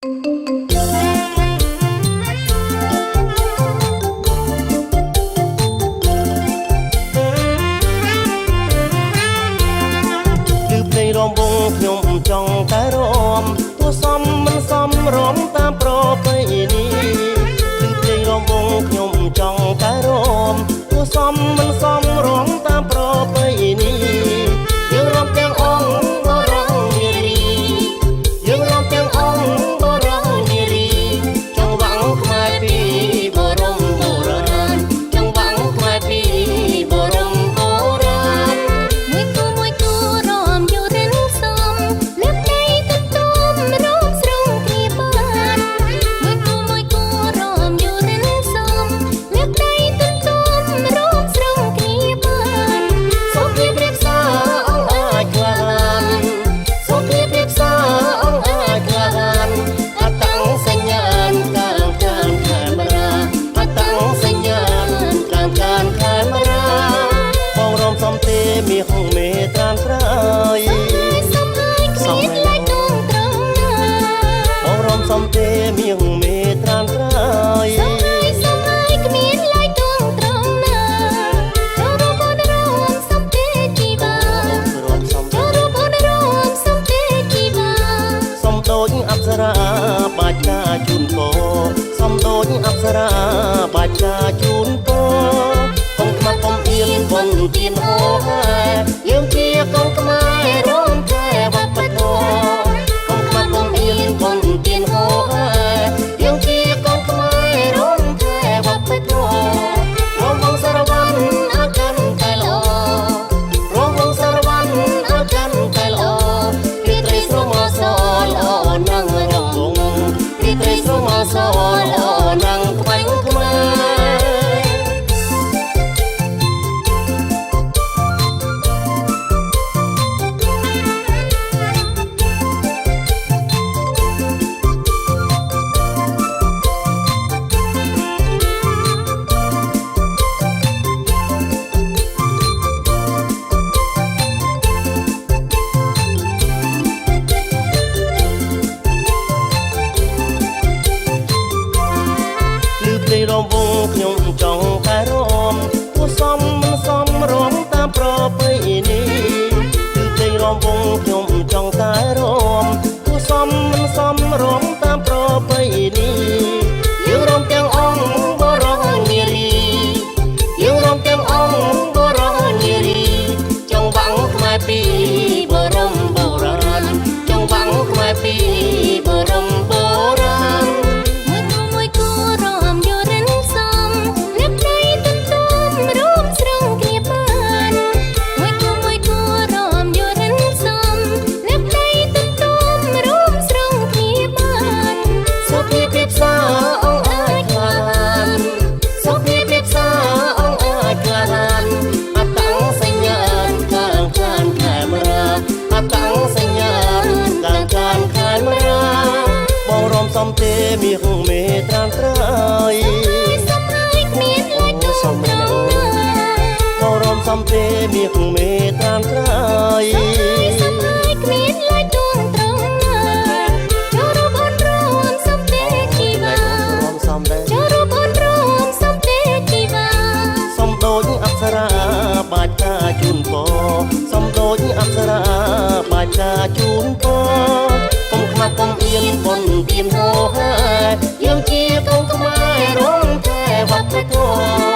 ខ្ញុំចង់តែរំទោះសមមិនសមរំតាមប្រពៃណីគឺភ្លេងរំវងខ្ញុំចង់តែរំទោះសមមិនសមរំតាមប្រពៃណីយើងរំទាំងអង្គបរងនារីយើងរំទាំងអង្គបរងនារីចង់វាំងខ្មែរពីបរមបុរាណចង់វាំងខ្មែរពីបរមបុរាណមួយគូរំយូរិនសំលើកដៃទទុំរំស្រងគ្នាបានមួយគូរំយូរិនសំលើកដៃទទុំរំស្រងគ្នាបានសូមព្រៀបសារអង្គអាចក្លាហានសូមព្រៀបសារអង្គអាចក្លាហានអតាំងសញ្ញាណកាងកានខេមរាអតាំងសញ្ញាណកាងកានខេមរាបងរំសំទេមាហងមេត្រានត្រើយសំហើយគ្មានឡើយទងត្រង់ណាបងរំសំទេមាហងមេត្រានត្រើយសំហើយគ្មានឡើយទងត្រង់ណាចូលរួមបនរំសំទេជីវាចូលរួមបនរំសំទេជីវាសំដូចអប្សរាបាច់ការជូនពរសំដូចអប្សរាបាច់ការជូនពរកុំខ្មាស់កុំអៀនវងទៀនហោហែយើងជាកូនខ្មែររំថែវប្បធម៌កុំខ្មាស់កុំអៀនវងទៀនហោហែយើងជាកូនខ្មែររំថែវប្បធម៌រំវងសារវ័នអាកាន់តែល្អរំវងសារវ័នអាកាន់តែល្អរីត្រីស្រមអសល្អណាស់រំវងរីត្រីស្រមអសល្អណាស់ក្បាញ់ខ្មែររំវងខ្ញុំចង់តែរំទោះសមមិនសមរំតាមប្រពៃណីគឺភ្លេងរំវងខ្ញុំចង់តែរំទោះសមមិនសមរំតាមប្រពៃណីយើងរំទាំងអង្គបរងនារីយើងរំទាំងអង្គបរងនារីចង់វាំងខ្មែរពីបរមបុរាណចង់វាំងខ្មែរពីបរមបុរាណមួយគូរំយូរិនសំលើកដៃទទុំរំស្រងគ្នាបានមួយគូរំយូរិនសំលើកដៃទទុំរំស្រងគ្នាបានសូមព្រៀបសារអង្គអាចក្លាហានសូមព្រៀបសារអង្គអាចក្លាហានអតាំងសញ្ញាណកាងកានខេមរាអតាំងសញ្ញាណកាងកានខេមរាបងរំសំទេមាហងមេត្រានត្រើយសំហើយគ្មានឡើយទងត្រង់ណាបងរំសំទេមាហងមេត្រានត្រើយសំហើយគ្មានឡើយទងត្រង់ណាចូលរួមបនរំសំទេជីវាចូលរួមបនរំសំទេជីវាសំដូចអប្សរាបាច់ការជូនពរសំដូចអប្សរាបាច់ការជូនពរកុំខ្មាស់កុំអៀនបនទៀនហោហែយើងជាកូនខ្មែររំថែវប្បធម៌